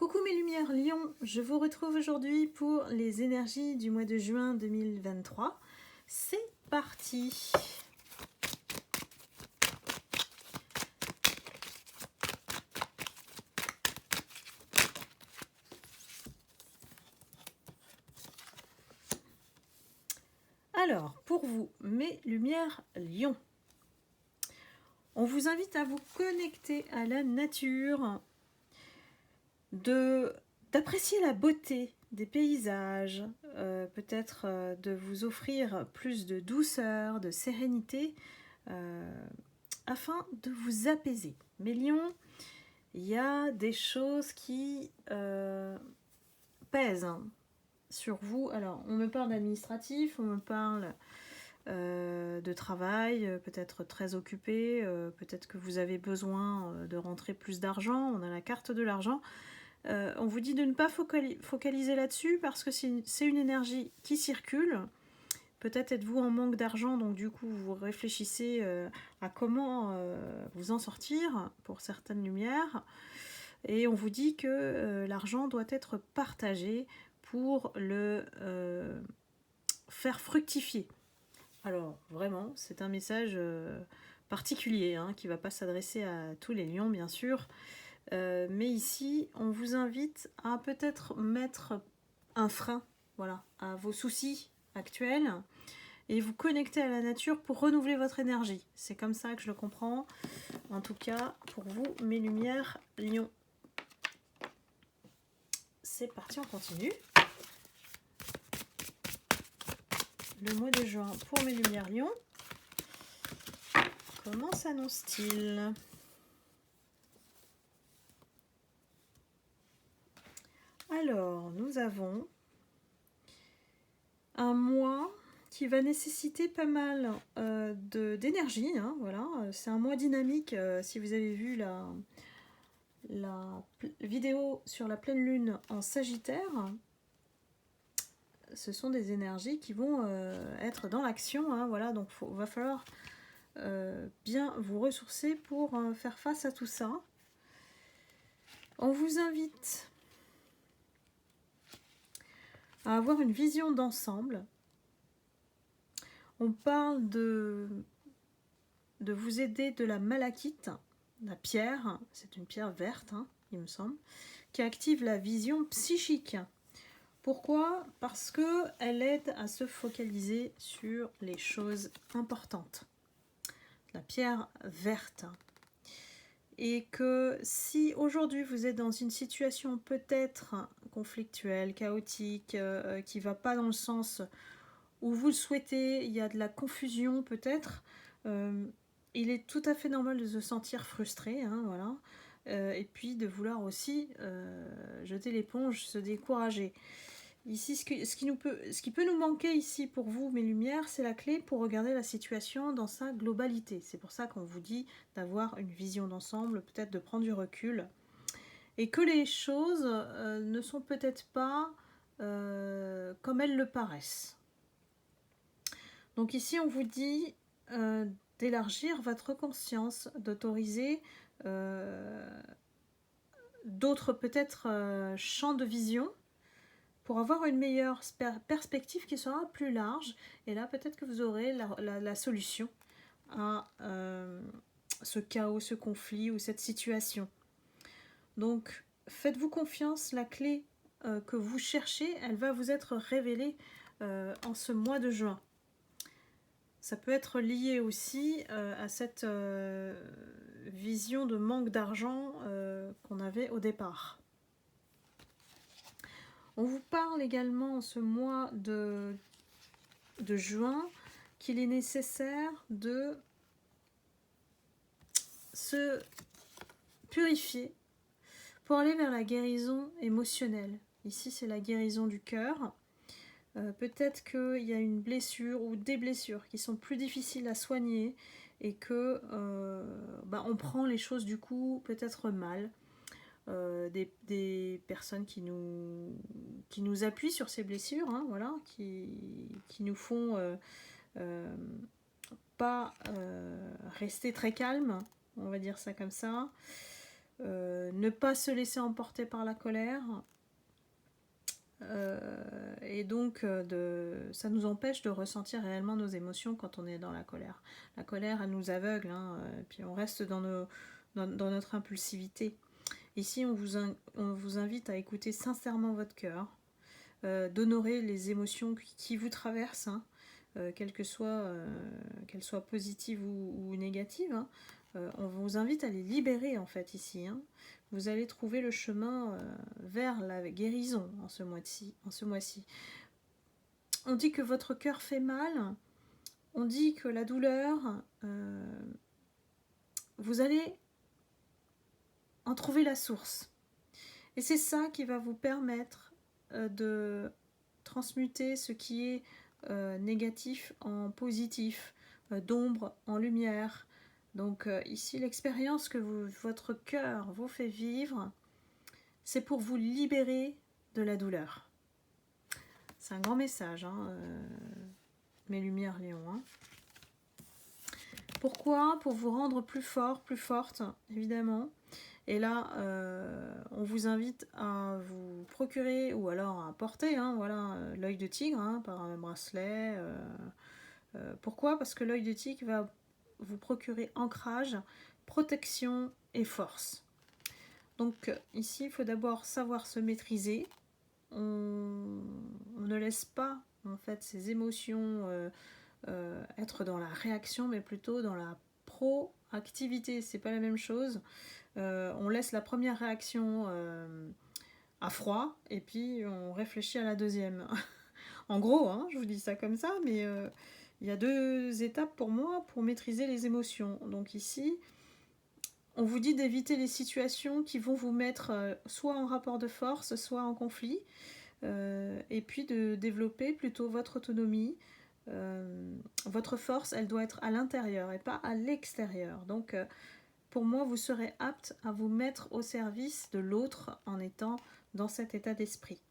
Coucou mes lumières Lion, je vous retrouve aujourd'hui pour les énergies du mois de juin 2023. C'est parti! Alors, pour vous, mes lumières Lion, on vous invite à vous connecter à la nature, d'apprécier la beauté des paysages, peut-être de vous offrir plus de douceur, de sérénité, afin de vous apaiser. Mes lions, il y a des choses qui pèsent sur vous. Alors, on me parle d'administratif, on me parle de travail, peut-être très occupé, peut-être que vous avez besoin de rentrer plus d'argent. On a la carte de l'argent. On vous dit de ne pas focaliser là-dessus parce que c'est une énergie qui circule. Peut-être êtes-vous en manque d'argent, donc du coup vous réfléchissez à comment vous en sortir pour certaines lumières. Et on vous dit que l'argent doit être partagé pour le faire fructifier. Alors vraiment, c'est un message particulier qui ne va pas s'adresser à tous les lions bien sûr. Mais ici, on vous invite à peut-être mettre un frein, voilà, à vos soucis actuels et vous connecter à la nature pour renouveler votre énergie. C'est comme ça que je le comprends. En tout cas, pour vous, mes lumières Lion. C'est parti, on continue. Le mois de juin pour mes lumières Lion. Comment s'annonce-t-il ? Alors, nous avons un mois qui va nécessiter pas mal d'énergie. Voilà. C'est un mois dynamique. Si vous avez vu la vidéo sur la pleine lune en Sagittaire, ce sont des énergies qui vont être dans l'action. Voilà. Donc, il va falloir bien vous ressourcer pour faire face à tout ça. On vous invite à avoir une vision d'ensemble. On parle de vous aider de la malachite, la pierre, c'est une pierre verte, il me semble, qui active la vision psychique. Pourquoi ? Parce qu'elle aide à se focaliser sur les choses importantes. La pierre verte. Et que si aujourd'hui vous êtes dans une situation peut-être conflictuelle, chaotique, qui ne va pas dans le sens où vous le souhaitez, il y a de la confusion peut-être, il est tout à fait normal de se sentir frustré, voilà, et puis de vouloir aussi jeter l'éponge, se décourager. Ici, ce qui peut nous manquer ici pour vous, mes lumières, c'est la clé pour regarder la situation dans sa globalité. C'est pour ça qu'on vous dit d'avoir une vision d'ensemble, peut-être de prendre du recul, et que les choses ne sont peut-être pas comme elles le paraissent. Donc ici, on vous dit d'élargir votre conscience, d'autoriser d'autres peut-être champs de vision pour avoir une meilleure perspective qui sera plus large. Et là, peut-être que vous aurez la solution à ce chaos, ce conflit ou cette situation. Donc, faites-vous confiance, la clé que vous cherchez, elle va vous être révélée en ce mois de juin. Ça peut être lié aussi à cette vision de manque d'argent qu'on avait au départ. On vous parle également en ce mois de juin qu'il est nécessaire de se purifier pour aller vers la guérison émotionnelle. Ici, c'est la guérison du cœur. Peut-être qu'il y a une blessure ou des blessures qui sont plus difficiles à soigner et que on prend les choses du coup peut-être mal. Des personnes qui nous appuient sur ces blessures, voilà, qui nous font pas rester très calmes, on va dire ça comme ça. ne pas se laisser emporter par la colère. Et donc, ça nous empêche de ressentir réellement nos émotions quand on est dans la colère. La colère, elle nous aveugle, hein, et puis on reste dans notre impulsivité. Ici, on vous invite à écouter sincèrement votre cœur, d'honorer les émotions qui vous traversent, hein, qu'elles soient positives ou négatives. Hein. On vous invite à les libérer en fait ici. Hein. Vous allez trouver le chemin vers la guérison en ce mois-ci. On dit que votre cœur fait mal, on dit que la douleur, vous allez en trouver la source. Et c'est ça qui va vous permettre de transmuter ce qui est négatif en positif, d'ombre en lumière. Donc ici, l'expérience que votre cœur vous fait vivre, c'est pour vous libérer de la douleur. C'est un grand message, hein, mes lumières Lion. Hein. Pourquoi? Pour vous rendre plus fort, plus forte, évidemment. Et là, on vous invite à vous procurer, ou alors à porter, hein, voilà, l'œil de tigre, hein, par un bracelet. Pourquoi? Parce que l'œil de tigre va vous procurer ancrage, protection et force. Donc ici, il faut d'abord savoir se maîtriser. On ne laisse pas en fait ces émotions être dans la réaction, mais plutôt dans la proactivité. C'est pas la même chose. On laisse la première réaction à froid et puis on réfléchit à la deuxième. En gros, hein, je vous dis ça comme ça, mais il y a 2 étapes pour moi pour maîtriser les émotions. Donc ici, on vous dit d'éviter les situations qui vont vous mettre soit en rapport de force, soit en conflit, et puis de développer plutôt votre autonomie. Votre force, elle doit être à l'intérieur et pas à l'extérieur. Donc, pour moi, vous serez apte à vous mettre au service de l'autre en étant dans cet état d'esprit.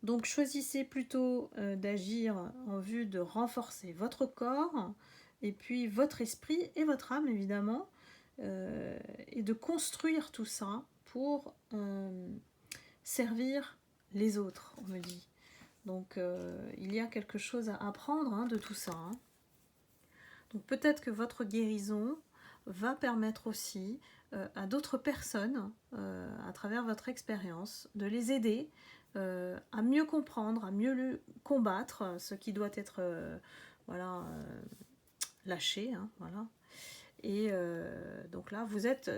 Donc choisissez plutôt d'agir en vue de renforcer votre corps, et puis votre esprit et votre âme évidemment, et de construire tout ça pour servir les autres, on me dit. Donc il y a quelque chose à apprendre, hein, de tout ça. Hein. Donc peut-être que votre guérison va permettre aussi à d'autres personnes, à travers votre expérience, de les aider à mieux comprendre, à mieux le combattre, ce qui doit être lâché. Hein, voilà. Et donc là, vous êtes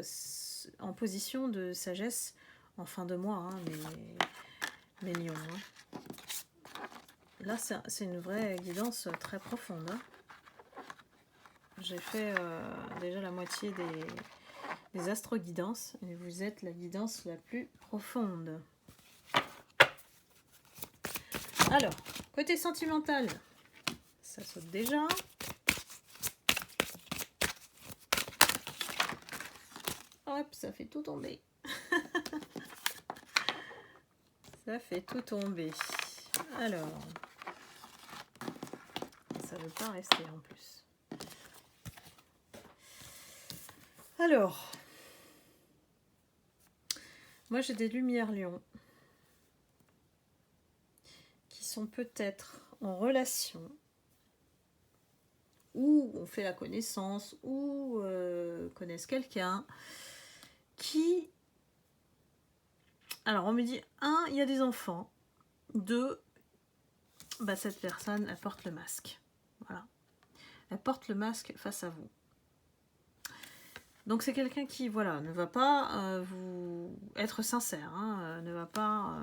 en position de sagesse en fin de mois, hein, mes lions. Hein. Là, c'est une vraie guidance très profonde. Hein. J'ai fait déjà la moitié des astro-guidances et vous êtes la guidance la plus profonde. Alors, côté sentimental, ça saute déjà. Hop, ça fait tout tomber. Ça fait tout tomber. Alors, ça ne veut pas rester en plus. Alors, moi j'ai des lumières lions qui sont peut-être en relation, ou on fait la connaissance, ou connaissent quelqu'un qui... Alors on me dit, 1, il y a des enfants, 2, bah, cette personne, elle porte le masque. Voilà. Elle porte le masque face à vous. Donc c'est quelqu'un qui, voilà, ne va pas vous être sincère, hein, ne va pas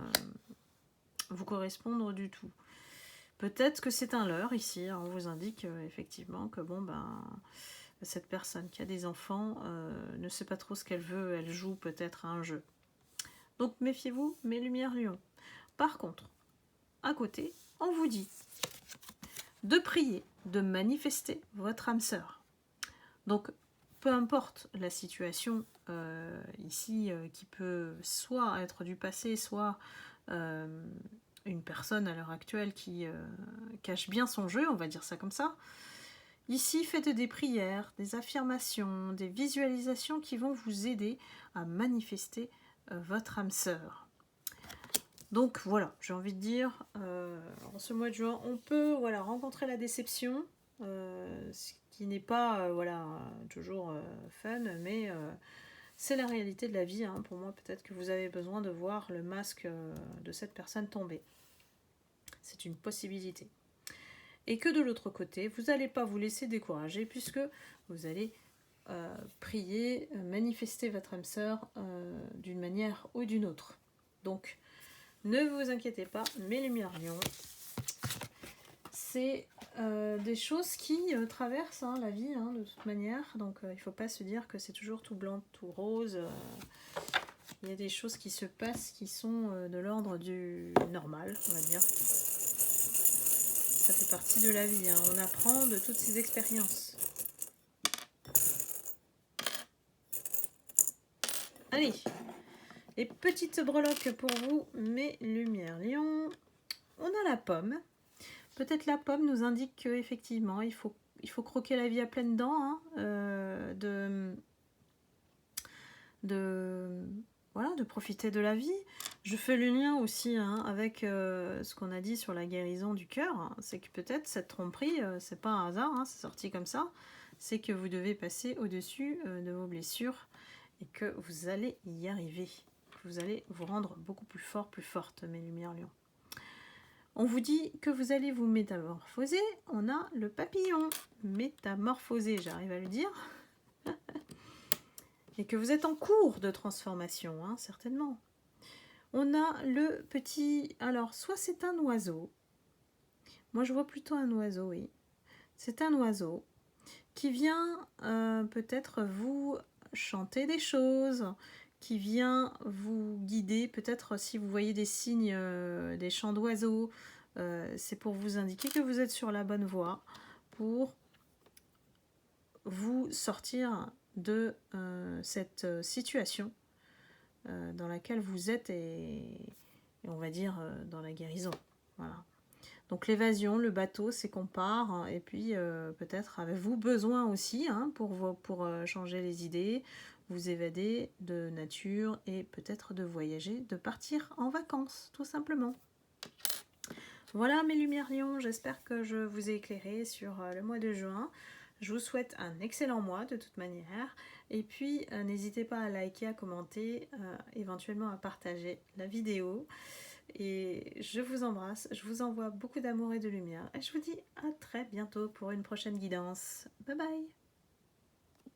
vous correspondre du tout. Peut-être que c'est un leurre ici, on vous indique effectivement que bon, ben, cette personne qui a des enfants ne sait pas trop ce qu'elle veut, elle joue peut-être à un jeu. Donc méfiez-vous, mes lumières lions. Par contre, à côté, on vous dit de prier, de manifester votre âme sœur. Donc, peu importe la situation ici, qui peut soit être du passé, soit une personne à l'heure actuelle qui cache bien son jeu, on va dire ça comme ça, Ici, faites des prières, des affirmations, des visualisations qui vont vous aider à manifester votre âme sœur. Donc voilà, j'ai envie de dire, en ce mois de juin, on peut rencontrer la déception, ce qui n'est pas toujours fun, mais c'est la réalité de la vie. Hein. Pour moi, peut-être que vous avez besoin de voir le masque de cette personne tomber. C'est une possibilité. Et que de l'autre côté, vous n'allez pas vous laisser décourager puisque vous allez prier, manifester votre âme sœur d'une manière ou d'une autre. Donc, ne vous inquiétez pas, mes lumières lions, c'est des choses qui traversent la vie de toute manière. Donc, il ne faut pas se dire que c'est toujours tout blanc, tout rose. Il y a des choses qui se passent qui sont de l'ordre du normal, on va dire. Ça fait partie de la vie. Hein. On apprend de toutes ces expériences. Allez, les petites breloques pour vous, mes lumières lions. On a la pomme. Peut-être la pomme nous indique qu'effectivement, il faut croquer la vie à pleines dents. Hein, de profiter de la vie. Je fais le lien aussi avec ce qu'on a dit sur la guérison du cœur. C'est que peut-être cette tromperie, c'est pas un hasard, c'est sorti comme ça. C'est que vous devez passer au-dessus de vos blessures et que vous allez y arriver. Vous allez vous rendre beaucoup plus fort, plus forte, mes lumières lions. On vous dit que vous allez vous métamorphoser. On a le papillon métamorphosé, j'arrive à le dire. Et que vous êtes en cours de transformation, certainement. On a le petit... Alors, soit c'est un oiseau. Moi, je vois plutôt un oiseau, oui. C'est un oiseau qui vient peut-être vous chanter des choses, qui vient vous guider. Peut-être si vous voyez des signes, des chants d'oiseaux, c'est pour vous indiquer que vous êtes sur la bonne voie pour vous sortir de cette situation dans laquelle vous êtes et on va dire dans la guérison. Voilà. Donc l'évasion, le bateau, c'est qu'on part et puis peut-être avez-vous besoin aussi pour changer les idées, vous évader de nature et peut-être de voyager, de partir en vacances, tout simplement. Voilà mes lumières lions, j'espère que je vous ai éclairé sur le mois de juin. Je vous souhaite un excellent mois de toute manière. Et puis, n'hésitez pas à liker, à commenter, éventuellement à partager la vidéo. Et je vous embrasse, je vous envoie beaucoup d'amour et de lumière. Et je vous dis à très bientôt pour une prochaine guidance. Bye bye!